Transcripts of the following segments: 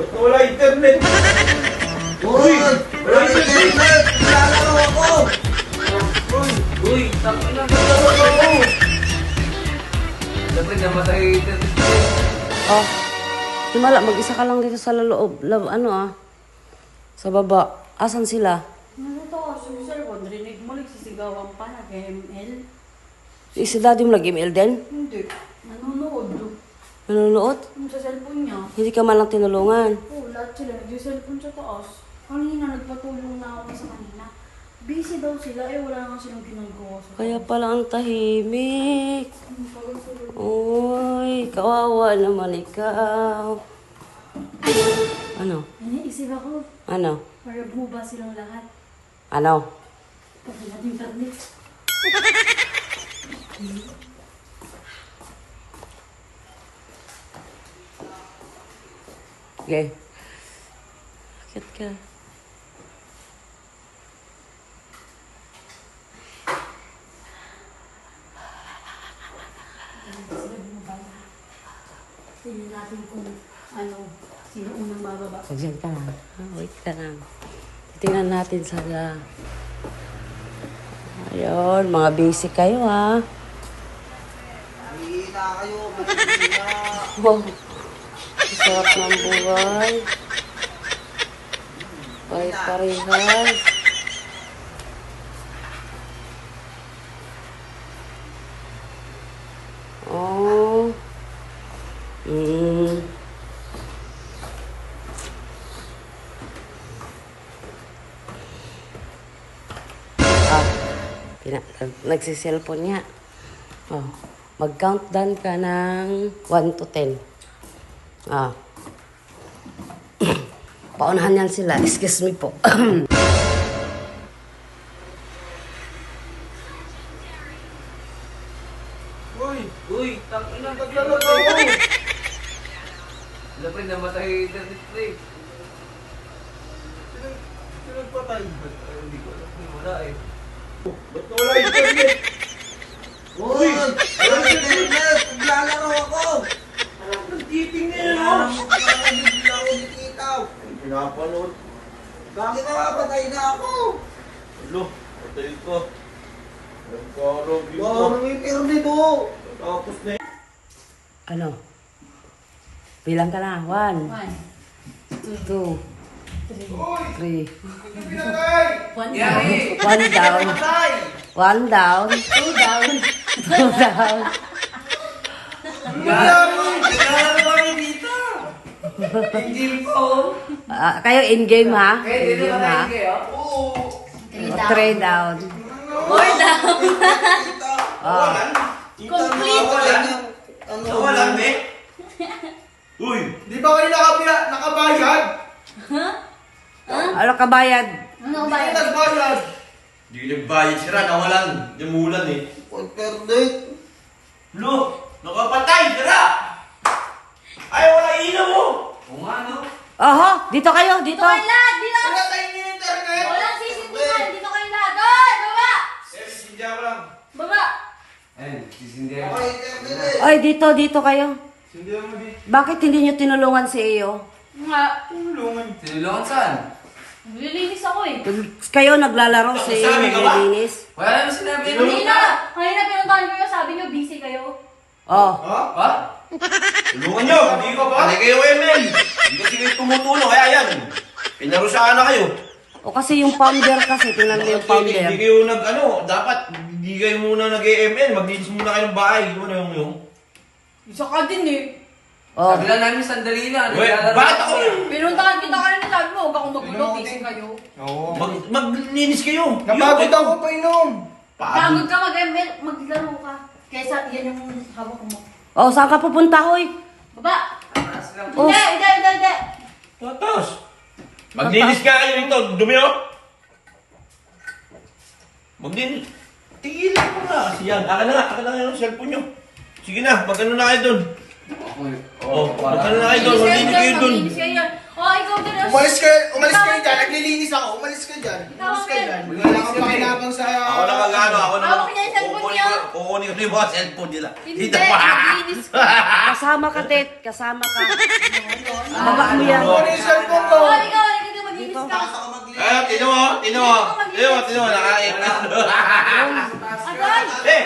Ba't wala internet? Uy! Wala internet! Lalaro ako! Uy, takot na ako. Dapat namatay internet ko. Oh, himala, mag-isa ka lang dito sa loob. Sa baba. Asan sila? Ano to? Sumisal ko, narinig mo, nagsisigawan pa, nag-ML. Si daddy mo nag-email din? Hindi. Nanonood. Nanonood? Sa cellphone niya. Hindi ka man lang tinulungan. Oo, lahat sila nag-cellphone sa taas. Kanina, nagpatulong na ako sa kanina. Busy daw sila, wala nga silang ginagawa sa Kaya pala ang tahimik. taas. Uy, kawawa naman ikaw. Ano? Iniisip ako, Ano? para buba silang lahat. Ano? Pag natin internet. Okay. Bakit ka? Tingnan natin kung sino unang bababa. Diyan ka lang. Wait ka lang. Tingnan natin sana. Ayun, mga basic kayo ha. Hihina kayo! Hihina! Oh, sarap ng buhay. Pare-parehas. Oh. Ah, nagsiselfone niya. Oh, mag-countdown ka ng 1 to 10. Ah. Paunahan yan sila. Excuse me po. Uy, takot na Naglalaro ako! Dapat namatay internet ko eh. Sinagpatay. Hindi ko alam. Wala eh. Ba't wala internet? Uy! Wala internet! Lalaro ako! Nagtitingin Wala ako! mo ka lang bigla ako nikitaw! Pinapanood. Bakit nakapatay na ako? Alo, patay ko. Nagkarog dito. Parang internet mo! Tapos na yun. Ano? Bilang ka na. 1, 2, 3. Pinatay! Yari! 1 down. Patay! 1 down. 2 down. 2 down. Naglalaro kami dito! Engine po! Kayo in-game ha? Kaya dito In-game na ha? kayo? Oo! 3 down. 4 down! Oh. Complete! Nawalan, be? Uy! Di ba kayo nakabayad? Ano kabayad? Ano ba yun? Nagbayad! Di nagbayad sila, nawalan. Namulan eh. Internet! Lo! Nakapatay! Sira! Ay, wala ilaw mo! Oo nga no? Oho, dito kayo, dito. Dito kayo lahat! Dito! Pinatay niyo yung internet! Walang CCTV! Dito kayo lahat! Oy! Baba! Hindi ako lang. Baba! Ayun, sisindihan. Wala internet eh! Oy, dito kayo. Hindi ako di. Bakit hindi nyo tinulungan si Iyo? Nga! Tulungan. Tinulungan saan? Naglilinis ako eh. Kayo naglalaro si Iyo, Sabi ka ba? naglilinis. Wala naman sinabi. Kanina! Kanina pinuntahan ko yun, sabi niyo busy kayo. Oh, Ha? Ha? Tulungan nyo! Hindi ko ba? Hindi kayo ML! Hindi kasi kayo tumutulong. Kaya yan. Pinarusahan na kayo. o kasi yung founder kasi, tingnan mo yung Hindi founder. kayo dapat hindi kayo muna nag-ML. Maglinis muna kayo ng bahay. Ano yung? Isa ka din eh. Oh, Sabi lang namin sandali lang. Wait, naglalaro bakit kami. ako yun? Pinuntahan kita kanina, sabi mo, huwag akong magulo, busy kayo. Oo. Maglinis kayo. Napagod ako pa inom! Pagod ka mag-ML, maglaro ka. Kesa yan yung hawak mo. oh, saan ka pupunta, hoy? Baba! Taas lang. Oh. Hindi! Tatas. Maglinis ka kayo dito. Dumi oh. Maglinis. Tigilan mo na kasi yan. Akin na nga yung cellphone nyo. Sige na, mag-ano na kayo dun. Oh, magkano na kayo doon? Malinis kayo doon. Maglinis kayo. Oh, ikaw din. Umalis kayo dyan. Naglilinis ako. Umalis kayo dyan. Umalis kayo dyan. Wala kang pakinabang sa... Ako na magano, ako na Hawak niya yung cellphone niya. kukunin ko yung mga cellphone nila. Hindi, Dito pa. maglinis ka. Kasama ka, Tet. Kasama ka. Baba mo yan. Ano yung cellphone ko? Oh, ikaw maglinis ka. Tino mo, nakain. Agay! Eh,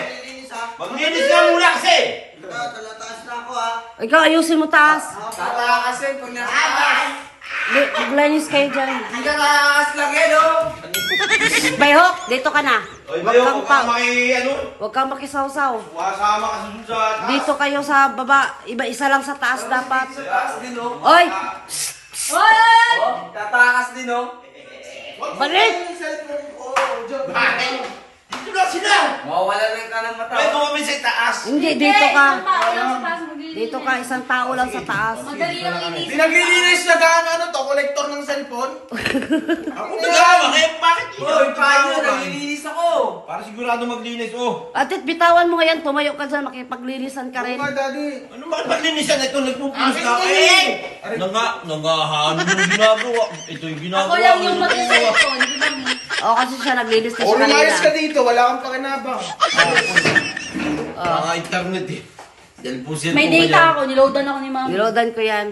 maglinis ka muna kasi. Talataas na ako ha. Ikaw, ayusin mo taas. Tatakasin pag nasa. Maglinis kayo dyan. Hindi ka tatakas lang eh, no? Bayhok, dito ka na. Oy, Huwag bayo, kang kung ano, Huwag kang makisawsaw. wasama ka sa taas. Dito kayo sa baba. Iba-isa lang sa taas dapat. Tatakas din, no? Oy! Hoy! Oh, tatakas din, no? Balik! Yung cellphone ko. Diyan. Bakit? Dito na sila. Mawawala lang ka ng mata. Pwede kami sa taas. Hindi, dito ka. Isang tao lang sa taas maglilinis. Dito ka, isang tao lang sa taas. Madali lang inis. Pinaglilinis na gaano ano to? Collector ng cellphone? Ako nagama, kaya bakit? Hoy, paano? Naglilinis ako. Para sigurado maglinis, oh. Atit, bitawan mo ngayon. Tumayo ka dyan. Makipaglinisan ka rin. Oo nga, daddy. Ano ba maglinisan? Ito, nagpupulis ka. Eh! Nangahan mo yung ginagawa. Ito yung ginagawa. Ako lang yung Ito mag-cellphone, di ba? O, kasi siya naglinis na O siya lumayas ka kanina. dito. Wala kang pakinabang. Mga internet eh. Dahil po siya May data ako, niloadan ako ni mama. Niloadan ko yan.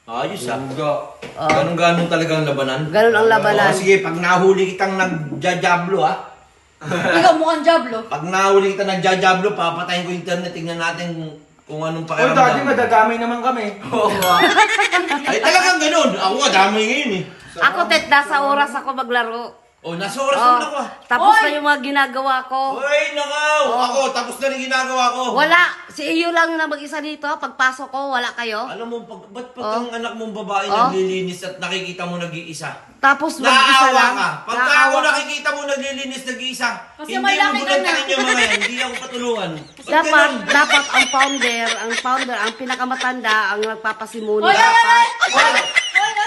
Ayos ah. Oh. Ganun-ganun talaga ang labanan. Ganun ang labanan. Oh, sige, pag nahuli kitang nagjajablo ah. Ikaw mukhang jablo. Pag nahuli kitang nagjajablo, papatayin ko yung internet. Tingnan natin kung anong Oy, daddy, pakiramdam. madadamay naman kami. Oo nga. Ay, talagang ganun. Ako nga, damay ngayon eh. Ako, Tet, nasa oras ako maglaro. Oh, nasa oras Oh, naman ako ah. tapos Oy! na yung mga ginagawa ko. Hoy, nakaw! Oh. Ako, tapos na rin ginagawa ko. Wala. Si iyo lang na mag-isa dito. Pagpasok ko, wala kayo. Alam mo, ba't pag ang anak mong babae Oh. naglilinis at nakikita mo nag-iisa? Tapos mag-isa Naawa lang. ka. Pagka ako Naawa ka. nakikita mo naglilinis nag-iisa, Kasi hindi mo malaki ka bulantakin na. yung mga yan. Hindi ako patulungan. Ba't Dapat, ganun? dapat ang pinakamatanda, ang nagpapasimuni Hoy, dapat.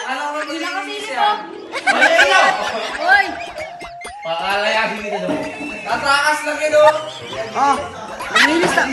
Alam mo Hindi na kasi maglinis ito. yan. Ay, ikaw! Hoy! Pakalayasin kita doon. Tatakas lang eh, no? Oh, maglinis na.